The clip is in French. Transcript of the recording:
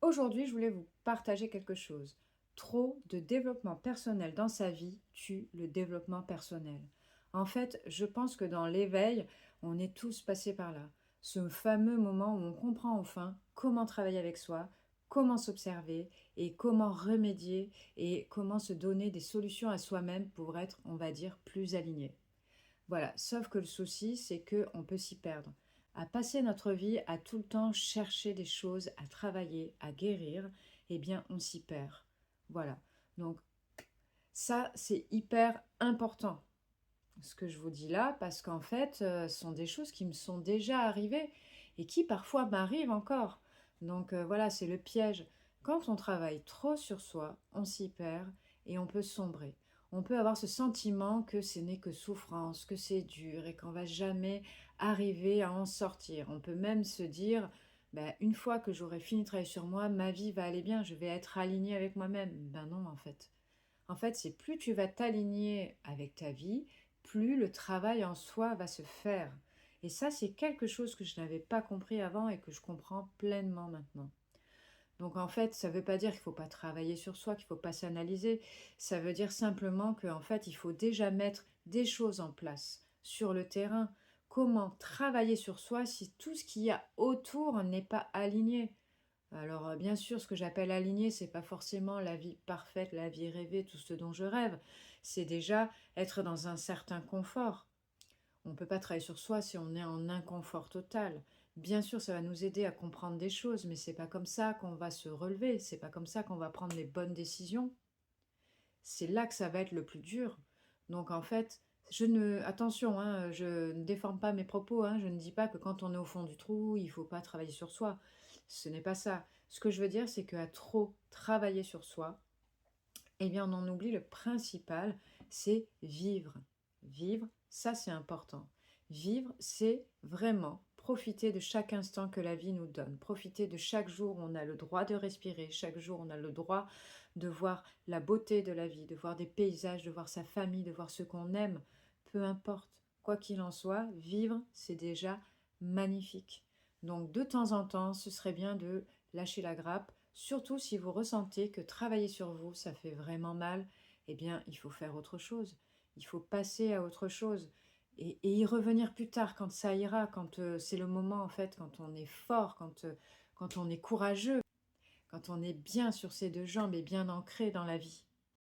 Aujourd'hui, je voulais vous partager quelque chose. Trop de développement personnel dans sa vie tue le développement personnel. En fait, je pense que dans l'éveil, on est tous passés par là. Ce fameux moment où on comprend enfin comment travailler avec soi, comment s'observer et comment remédier et comment se donner des solutions à soi-même pour être, on va dire, plus aligné. Voilà, sauf que le souci, c'est que on peut s'y perdre. À passer notre vie à tout le temps chercher des choses, à travailler, à guérir, eh bien, on s'y perd. Voilà. Donc, ça, c'est hyper important, ce que je vous dis là, parce qu'en fait, ce sont des choses qui me sont déjà arrivées et qui parfois m'arrivent encore. Donc, voilà, c'est le piège. Quand on travaille trop sur soi, on s'y perd et on peut sombrer. On peut avoir ce sentiment que ce n'est que souffrance, que c'est dur et qu'on va jamais arriver à en sortir. On peut même se dire, ben, une fois que j'aurai fini de travailler sur moi, ma vie va aller bien, je vais être alignée avec moi-même. Ben non, en fait. En fait, c'est plus tu vas t'aligner avec ta vie, plus le travail en soi va se faire. Et ça, c'est quelque chose que je n'avais pas compris avant et que je comprends pleinement maintenant. Donc en fait, ça ne veut pas dire qu'il ne faut pas travailler sur soi, qu'il ne faut pas s'analyser. Ça veut dire simplement qu'en fait, il faut déjà mettre des choses en place sur le terrain. Comment travailler sur soi si tout ce qu'il y a autour n'est pas aligné? Alors, bien sûr, ce que j'appelle aligné, c'est pas forcément la vie parfaite, la vie rêvée, tout ce dont je rêve. C'est déjà être dans un certain confort. On ne peut pas travailler sur soi si on est en inconfort total. Bien sûr, ça va nous aider à comprendre des choses, mais c'est pas comme ça qu'on va se relever, c'est pas comme ça qu'on va prendre les bonnes décisions. C'est là que ça va être le plus dur. Donc en fait, attention, hein, je ne déforme pas mes propos, hein, je ne dis pas que quand on est au fond du trou, il ne faut pas travailler sur soi. Ce n'est pas ça. Ce que je veux dire, c'est qu'à trop travailler sur soi, eh bien on en oublie le principal, c'est vivre. Vivre, ça c'est important. Vivre, c'est vraiment profiter de chaque instant que la vie nous donne. Profiter de chaque jour où on a le droit de respirer. Chaque jour, on a le droit de voir la beauté de la vie, de voir des paysages, de voir sa famille, de voir ce qu'on aime. Peu importe. Quoi qu'il en soit, vivre, c'est déjà magnifique. Donc de temps en temps, ce serait bien de lâcher la grappe, surtout si vous ressentez que travailler sur vous, ça fait vraiment mal, eh bien, il faut faire autre chose. Il faut passer à autre chose et y revenir plus tard quand ça ira, quand c'est le moment en fait, quand on est fort, quand on est courageux, quand on est bien sur ses deux jambes et bien ancré dans la vie.